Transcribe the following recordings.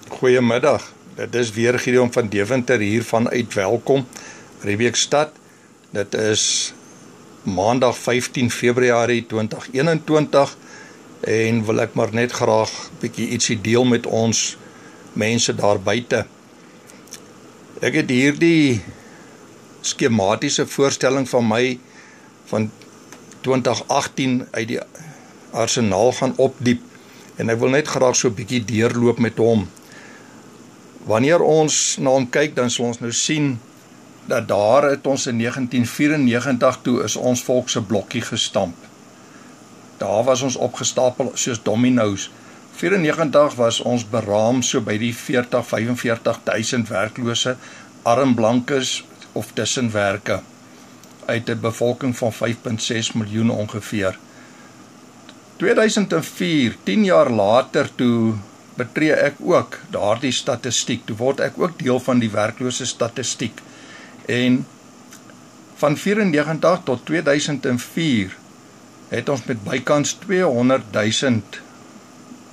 Goeiemiddag, dit is weer Gideon van Deventer hier vanuit Welkom, Riebeekstad. Dit is maandag 15 Februarie 2021 en wil ek maar net graag bietjie ietsie deel met ons mense daar buite. Ek het hier die skematiese voorstelling van my van 2018 uit die arsenaal gaan opdiep en ek wil net graag so bietjie deurloop met hom. Wanneer ons na hom kyk, dan sal ons nou sien dat daar het ons in 1994 toe is ons volk se blokkie gestamp. Daar was ons opgestapel soos domino's. 94 was ons beraam so by die 40-45.000 werklose arm blankes of tussenwerke uit 'n bevolking van 5.6 miljoen ongeveer. 2004, 10 jaar later toe betree ek ook daardie statistiek. Toe word ek ook deel van die werklose statistiek. En van 94 tot 2004 het ons met bykans 200.000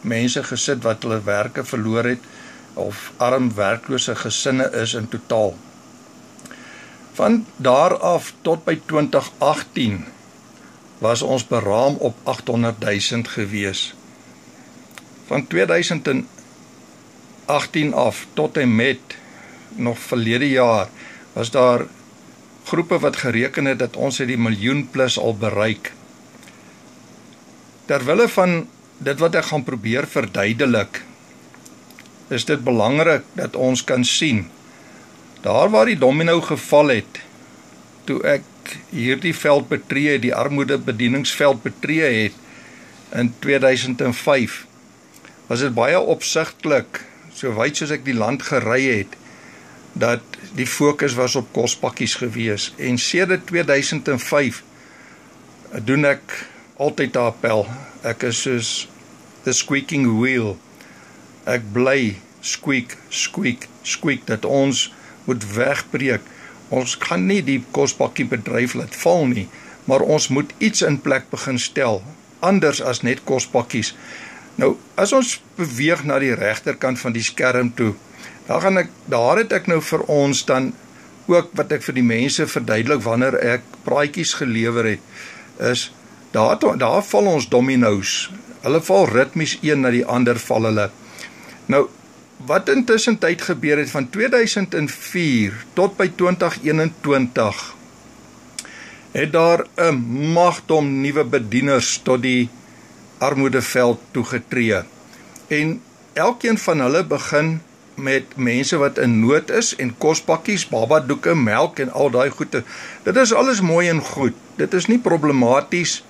mense gesit wat hulle werke verloor het of arm werklose gesinne is in totaal. Van daar af tot by 2018 was ons beraam op 800.000 gewees. Van 2018 af tot en met nog verlede jaar was daar groepe wat gereken het dat ons het die miljoen plus al bereik. Terwille van dit wat ek gaan probeer verduidelik, is dit belangrik dat ons kan sien, daar waar die domino geval het, toe ek hierdie veld betree, die armoedebedieningsveld betree het in 2005, was dit baie opsigtelik, so wyd soos ek die land gery het, dat die fokus was op kospakkies gewees. En sedert 2005 doen ek altyd 'n appel. Ek is soos the squeaking wheel. Ek bly squeak, squeak, squeak, dat ons moet wegbreek. Ons kan nie die kospakkie bedryf laat val nie, maar ons moet iets in plek begin stel, anders as net kospakkies. Nou, as ons beweeg na die regterkant van die skerm toe, daar het ek nou vir ons dan ook wat ek vir die mense verduidelik wanneer ek praatjies gelewer het, is daar val ons domino's. Hulle val ritmies een na die ander val hulle. Nou, wat intussen tyd gebeur het van 2004 tot by 2021, het daar 'n magdom nuwe bedieners tot die armoedeveld toegetree. En elkeen van hulle begin met mense wat in nood is en kospakkies, babadoeke, melk en al daai goede. Dit is alles mooi en goed. Dit is nie problematies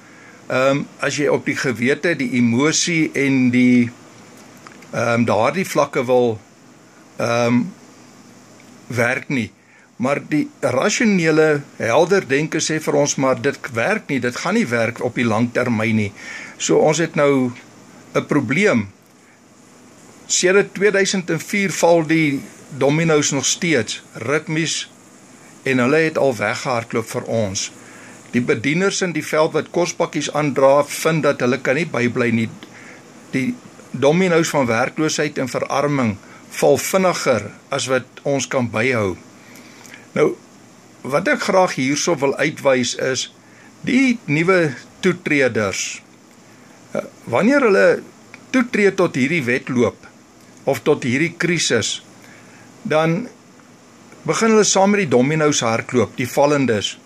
as jy op die gewete, die emosie en die daardie vlakke wil werk nie. Maar die rasionele, helder denke sê vir ons, maar dit werk nie, dit gaan nie werk op die lang termyn nie. So ons het nou 'n probleem. Sedert 2004 val die domino's nog steeds, ritmies, en hulle het al weggehardloop vir ons. Die bedieners in die veld wat kospakkies aandra, vind dat hulle kan nie bybly nie. Die domino's van werkloosheid en verarming val vinniger as wat ons kan byhou. Nou, wat ek graag hierso wil uitwys is, die nuwe toetreders, wanneer hulle toetree tot hierdie wedloop, of tot hierdie krisis, dan begin hulle saam met die domino's hardloop, die vallendes.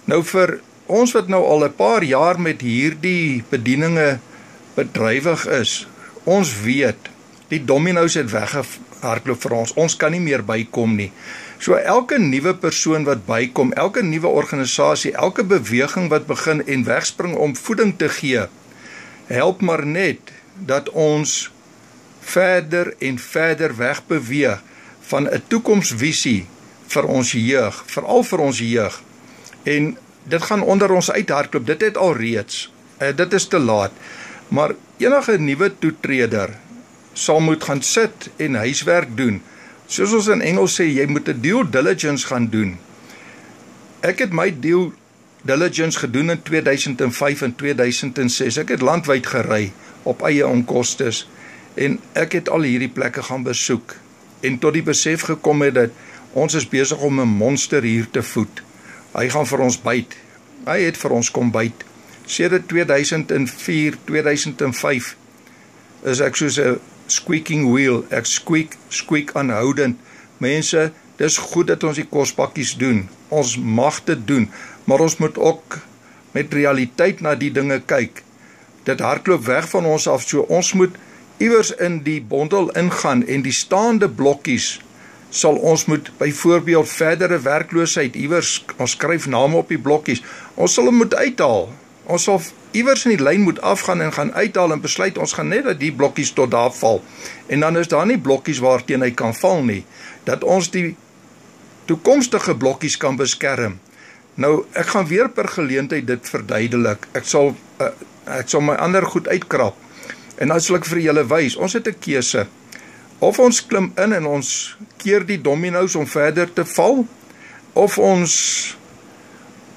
Nou vir ons wat nou al 'n paar jaar met hierdie bedieninge bedrywig is, ons weet, die domino's het weggehardloop vir ons, ons kan nie meer bykom nie. So elke nuwe persoon wat bykom, elke nuwe organisasie, elke beweging wat begin en wegspring om voeding te gee, help maar net dat ons verder en verder wegbeweeg van 'n toekomsvisie vir ons jeug, veral vir ons jeug. En dit gaan onder ons uithardloop, dit het al reeds, dit is te laat. Maar enige nuwe toetreder sal moet gaan sit en huiswerk doen. Soos ons in Engels sê, jy moet 'n due diligence gaan doen. Ek het my due diligence gedoen in 2005 en 2006. Ek het landwyd gery op eie onkostes En ek het al hierdie plekke gaan besoek en tot die besef gekom het dat ons is besig om 'n monster hier te voed. Hy gaan vir ons byt. Hy het vir ons kom byt. Sedert 2004, 2005 is ek soos 'n squeaking wheel. Ek squeak aanhoudend. Mense, dis goed dat ons die kospakkies doen. Ons mag dit doen, maar ons moet ook met realiteit na die dinge kyk. Dit hardloop weg van ons af, so ons moet iewers in die bondel ingaan en die staande blokkies sal ons moet byvoorbeeld verdere werkloosheid iewers, ons skryf name op die blokkies, ons sal hom moet uithaal. Ons sal iewers in die lyn moet afgaan en gaan uithaal en besluit ons gaan net dat die blokkies tot daar val. En dan is daar nie blokkies waarteen hy kan val nie, dat ons die toekomstige blokkies kan beskerm. Nou, ek gaan weer per geleentheid dit verduidelik. Ek sal my ander goed uitkrap. En dan sal ek vir julle wys, ons het 'n keuse. Of ons klim in en ons keer die dominos om verder te val, of ons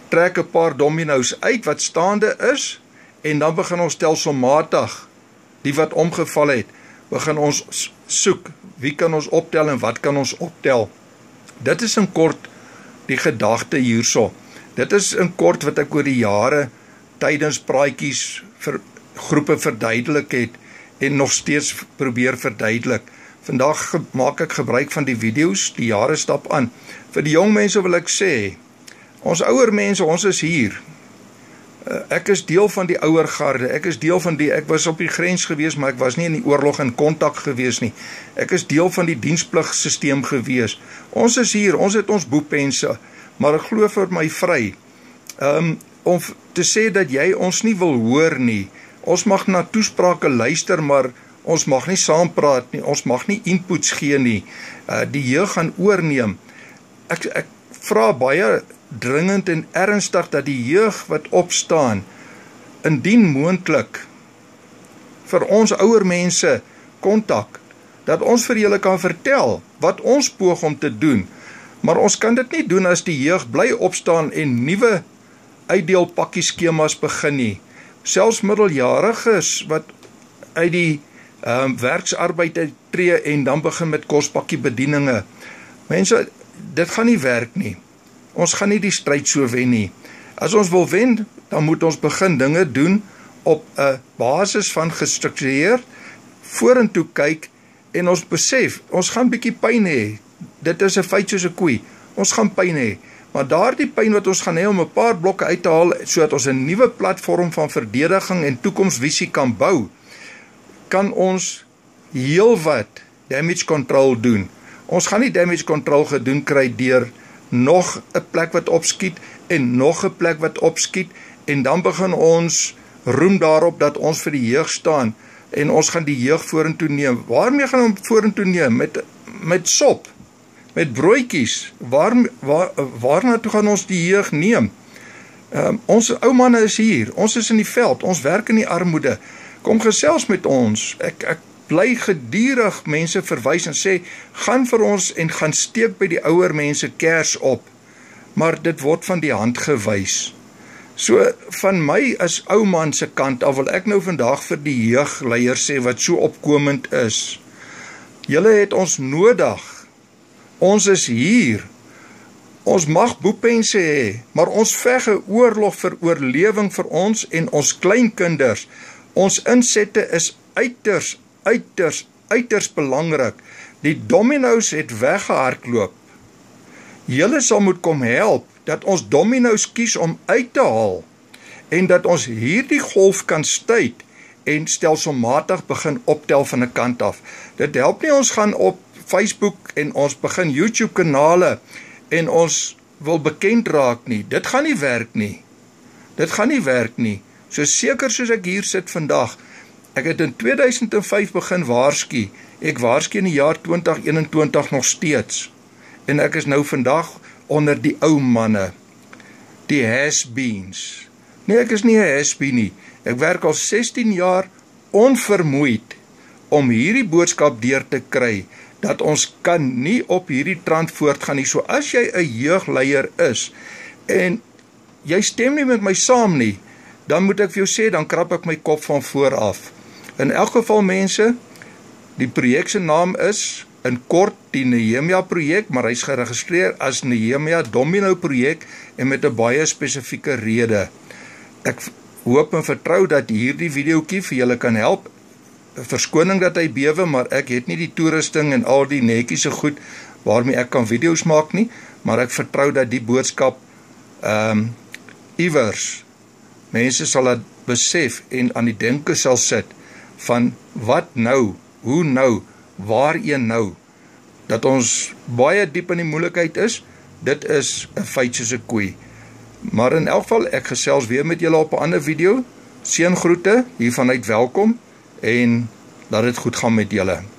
trek 'n paar dominos uit wat staande is, en dan begin ons stelselmatig, die wat omgeval het, begin ons soek, wie kan ons optel en wat kan ons optel. Dit is in kort die gedagte hierso. Dit is in kort wat ek oor die jare tydens praatjies vir groepe verduidelik het en nog steeds probeer verduidelik. Vandag maak ek gebruik van die video's, die jare stap aan. Vir die jong mense wil ek sê, ons ouer mense, ons is hier. Ek is deel van die ouer garde, ek was op die grens gewees, maar ek was nie in die oorlog in kontak gewees nie. Ek is deel van die dienspligsisteem gewees. Ons is hier, ons het ons boepense, maar ek glo vir my vry, om te sê dat jy ons nie wil hoor nie. Ons mag na toesprake luister, maar ons mag nie saampraat nie, ons mag nie inputs gee nie. Die jeug gaan oorneem. Ek vra baie dringend en ernstig dat die jeug wat opstaan, indien moontlik, vir ons ouer mense kontak, dat ons vir julle kan vertel wat ons poog om te doen. Maar ons kan dit nie doen as die jeug bly opstaan en nuwe uitdeelpakkieskemas begin nie. Selfs middeljariges wat uit die werksarbeid uittree en dan begin met kospakkie bedieninge. Mense, dit gaan nie werk nie. Ons gaan nie die stryd so wen nie. As ons wil wen, dan moet ons begin dinge doen op 'n basis van gestruktureerd, vorentoe kyk en ons besef, ons gaan bietjie pyn hê. Dit is 'n feit soos 'n koei. Ons gaan pyn hê. Maar daardie pyn wat ons gaan hê om 'n paar blokke uit te haal, sodat ons 'n nuwe platform van verdediging en toekomsvisie kan bou, kan ons heelwat damage control doen. Ons gaan nie damage control gedoen kry deur nog 'n plek wat opskiet en nog 'n plek wat opskiet en dan begin ons roem daarop dat ons vir die jeug staan en ons gaan die jeug vorentoe neem. Waarmee gaan ons vorentoe neem? Met sop, met broodjies. Waarna toe gaan ons die jeug neem? Ons ou manne is hier, ons is in die veld, ons werk in die armoede. Kom gesels met ons. Ek bly gedurig mense verwys en sê, gaan vir ons en gaan steek by die ouer mense kers op. Maar dit word van die hand gewys. So van my as ou man se kant af wil ek nou vandag vir die jeugleiers sê wat so opkomend is. Julle het ons nodig. Ons is hier. Ons mag boepense hê, maar ons veg 'n oorlog vir oorlewing vir ons en ons kleinkinders. Ons insette is uiters belangrik. Die dominos het weggehardloop. Julle sal moet kom help, dat ons dominos kies om uit te haal, en dat ons hierdie golf kan stuit, en stelselmatig begin optel van 'n kant af. Dit help nie ons gaan op Facebook, en ons begin YouTube kanale, en ons wil bekend raak nie. Dit gaan nie werk nie. Dit gaan nie werk nie. So seker soos ek hier sit vandag, ek het in 2005 begin waarsku, ek waarsku in die jaar 2021 nog steeds, en ek is nou vandag onder die ou manne, die has-beens. Nee, ek is nie 'n has-been nie, ek werk al 16 jaar onvermoeid, om hierdie boodskap deur te kry, dat ons kan nie op hierdie trant voortgaan nie. So as jy 'n jeugleier is, en jy stem nie met my saam nie, dan moet ek vir jou sê, dan krap ek my kop van voor af. In elk geval mense, Die projek se naam is in kort die Nehemia projek, maar hy's geregistreer as Nehemia Domino projek en met 'n baie spesifieke rede. Ek hoop en vertrou dat hierdie videoetjie vir julle kan help. Verskoning dat hy bewe, maar ek het nie die toerusting en al die netjiese goed waarmee ek kan video's maak nie, maar ek vertrou dat die boodskap iewers mense sal dit besef en aan die denke sal sit van wat nou, hoe nou, waarheen nou, dat ons baie diep in die moeilikheid is, dit is 'n feit soos 'n koei. Maar in elk geval, ek gesels weer met julle op 'n ander video. Seëngroete hier vanuit Welkom en laat dit goed gaan met julle.